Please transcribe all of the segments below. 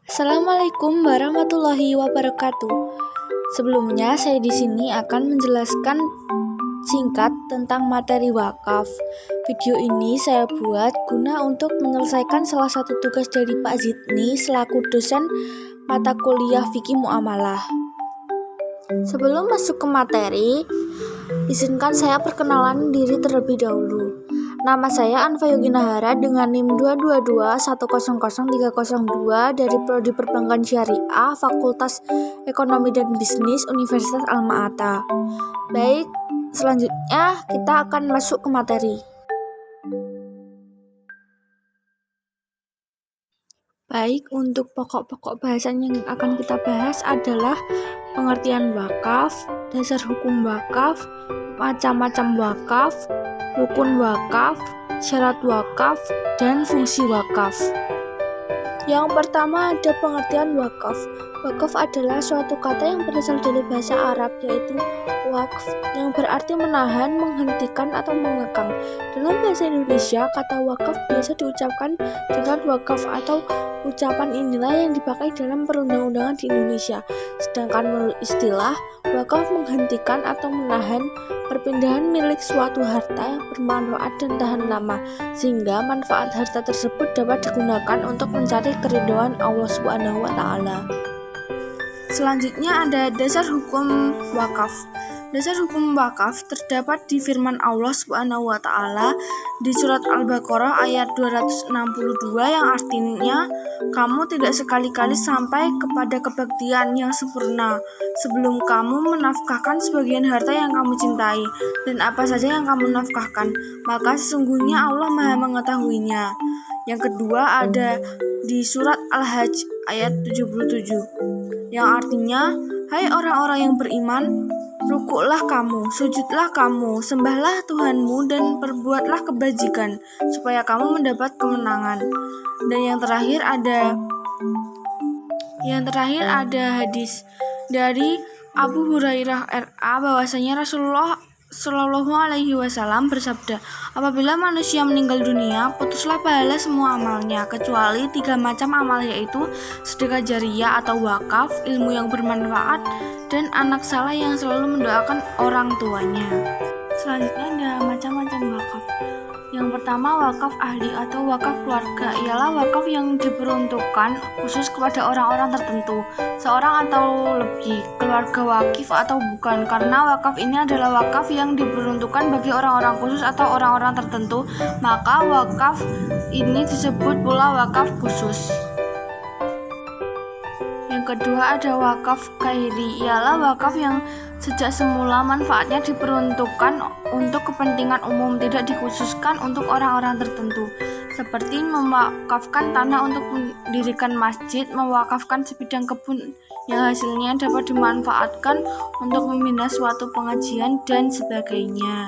Assalamualaikum warahmatullahi wabarakatuh. Sebelumnya, saya di sini akan menjelaskan singkat tentang materi wakaf. Video ini saya buat guna untuk menyelesaikan salah satu tugas dari Pak Zidni selaku dosen mata kuliah Fikih Muamalah. Sebelum masuk ke materi, izinkan saya perkenalan diri terlebih dahulu. Nama saya Anfa Yogi Nahara dengan NIM 222100302 dari Prodi Perbankan Syariah Fakultas Ekonomi dan Bisnis Universitas Alma-Ata. Baik, selanjutnya kita akan masuk ke materi. Baik, untuk pokok-pokok bahasan yang akan kita bahas adalah pengertian wakaf, dasar hukum wakaf, macam-macam wakaf, rukun wakaf, syarat wakaf, dan fungsi wakaf. Yang pertama ada pengertian wakaf. Wakaf adalah suatu kata yang berasal dari bahasa Arab, yaitu waqf, yang berarti menahan, menghentikan, atau mengekang. Dalam bahasa Indonesia, kata wakaf biasa diucapkan dengan wakaf atau ucapan inilah yang dipakai dalam perundang-undangan di Indonesia. Sedangkan menurut istilah, wakaf menghentikan atau menahan perpindahan milik suatu harta yang bermanfaat dan tahan lama, sehingga manfaat harta tersebut dapat digunakan untuk mencari keridhaan Allah Subhanahu wa Ta'ala. Selanjutnya ada dasar hukum wakaf. Dasar hukum wakaf terdapat di firman Allah Subhanahu wa Ta'ala di surat Al-Baqarah ayat 262 yang artinya, kamu tidak sekali-kali sampai kepada kebaktian yang sempurna sebelum kamu menafkahkan sebagian harta yang kamu cintai, dan apa saja yang kamu nafkahkan, maka sesungguhnya Allah Maha mengetahuinya. Yang kedua ada di surat Al-Hajj ayat 77 yang artinya, hai orang-orang yang beriman, rukuklah kamu, sujudlah kamu, sembahlah Tuhanmu, dan perbuatlah kebajikan, supaya kamu mendapat kemenangan. Dan yang terakhir ada hadis dari Abu Hurairah RA bahwasanya Rasulullah Shallallahu Alaihi Wasallam bersabda, apabila manusia meninggal dunia, putuslah pahala semua amalnya, kecuali 3 macam amal, yaitu sedekah jariyah atau wakaf, ilmu yang bermanfaat, dan anak saleh yang selalu mendoakan orang tuanya. Selanjutnya ada macam-macam wakaf. Yang pertama, wakaf ahli atau wakaf keluarga ialah wakaf yang diperuntukkan khusus kepada orang-orang tertentu, seorang atau lebih, keluarga wakif atau bukan, karena wakaf ini adalah wakaf yang diperuntukkan bagi orang-orang khusus atau orang-orang tertentu, maka wakaf ini disebut pula wakaf khusus. Yang kedua ada wakaf khairi, ialah wakaf yang sejak semula manfaatnya diperuntukkan untuk kepentingan umum, tidak dikhususkan untuk orang-orang tertentu, seperti mewakafkan tanah untuk mendirikan masjid, mewakafkan sebidang kebun yang hasilnya dapat dimanfaatkan untuk membina suatu pengajian, dan sebagainya.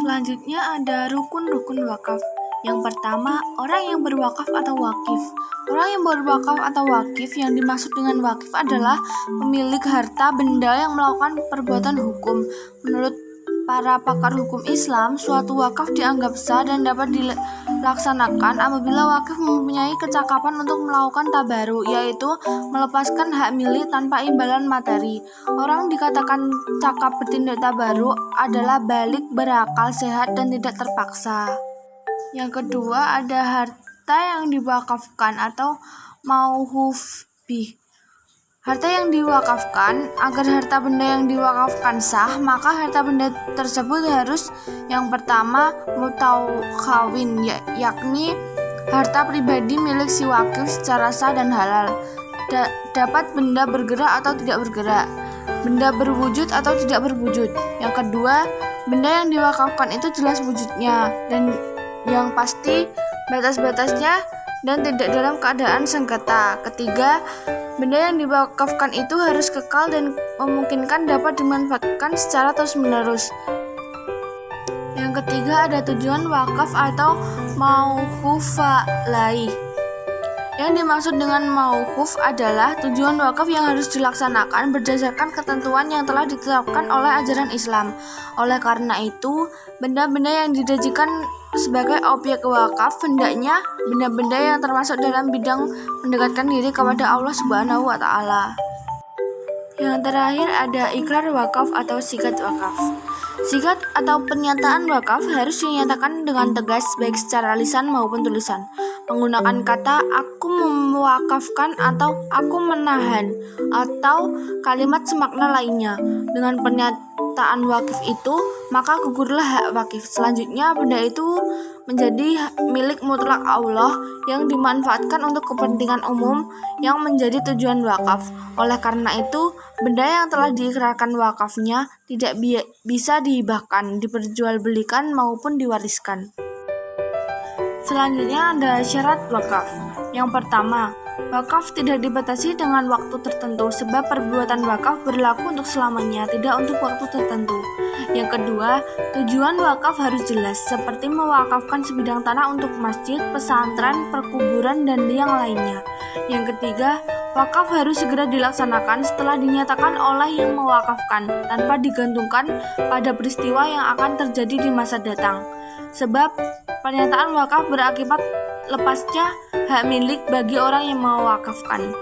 Selanjutnya ada rukun-rukun wakaf. Yang pertama, orang yang berwakaf atau wakif. Orang yang berwakaf atau wakif, yang dimaksud dengan wakif adalah pemilik harta benda yang melakukan perbuatan hukum. Menurut para pakar hukum Islam, suatu wakaf dianggap sah dan dapat dilaksanakan apabila wakif mempunyai kecakapan untuk melakukan tabaru, yaitu melepaskan hak milik tanpa imbalan materi. Orang dikatakan cakap bertindak tabaru adalah balik, berakal, sehat, dan tidak terpaksa. Yang kedua ada harta yang diwakafkan atau mauhuf bih. Harta yang diwakafkan, agar harta benda yang diwakafkan sah, maka harta benda tersebut harus yang pertama mutakhawin, yakni harta pribadi milik si wakif secara sah dan halal. Dapat benda bergerak atau tidak bergerak, benda berwujud atau tidak berwujud. Yang kedua, benda yang diwakafkan itu jelas wujudnya dan yang pasti batas-batasnya dan tidak dalam keadaan sengketa. Ketiga, benda yang diwakafkan itu harus kekal dan memungkinkan dapat dimanfaatkan secara terus-menerus. Yang ketiga ada tujuan wakaf atau mauqufa laih. Yang dimaksud dengan mauquf adalah tujuan wakaf yang harus dilaksanakan berdasarkan ketentuan yang telah ditetapkan oleh ajaran Islam. Oleh karena itu, benda-benda yang dijadikan sebagai objek wakaf hendaknya benda-benda yang termasuk dalam bidang mendekatkan diri kepada Allah Subhanahu wa Ta'ala. Yang terakhir ada ikrar wakaf atau sigat wakaf. Sigat atau pernyataan wakaf harus dinyatakan dengan tegas baik secara lisan maupun tulisan, menggunakan kata aku mewakafkan atau aku menahan atau kalimat semakna lainnya. Dengan pernyataan wakif itu, maka gugurlah hak wakif. Selanjutnya, benda itu menjadi milik mutlak Allah yang dimanfaatkan untuk kepentingan umum yang menjadi tujuan wakaf. Oleh karena itu, benda yang telah diikrarkan wakafnya tidak bisa dihibahkan, diperjualbelikan maupun diwariskan. Selanjutnya ada syarat wakaf. Yang pertama, wakaf tidak dibatasi dengan waktu tertentu sebab perbuatan wakaf berlaku untuk selamanya, tidak untuk waktu tertentu. Yang kedua, tujuan wakaf harus jelas, seperti mewakafkan sebidang tanah untuk masjid, pesantren, perkuburan, dan yang lainnya. Yang ketiga, wakaf harus segera dilaksanakan setelah dinyatakan oleh yang mewakafkan, tanpa digantungkan pada peristiwa yang akan terjadi di masa datang. Sebab pernyataan wakaf berakibat lepasnya hak milik bagi orang yang mewakafkan.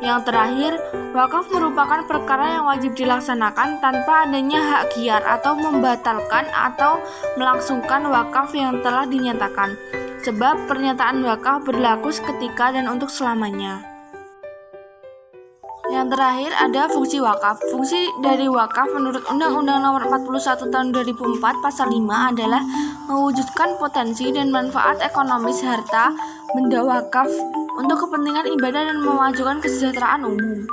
Yang terakhir, wakaf merupakan perkara yang wajib dilaksanakan tanpa adanya hak khiar atau membatalkan atau melangsungkan wakaf yang telah dinyatakan. Sebab pernyataan wakaf berlaku seketika dan untuk selamanya. Yang terakhir ada fungsi wakaf. Fungsi dari wakaf menurut Undang-Undang Nomor 41 Tahun 2004 Pasal 5 adalah mewujudkan potensi dan manfaat ekonomis harta benda wakaf untuk kepentingan ibadah dan memajukan kesejahteraan umum.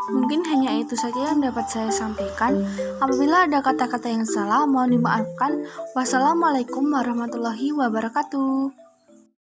Mungkin hanya itu saja yang dapat saya sampaikan. Apabila ada kata-kata yang salah, mohon dimaafkan. Wassalamualaikum warahmatullahi wabarakatuh.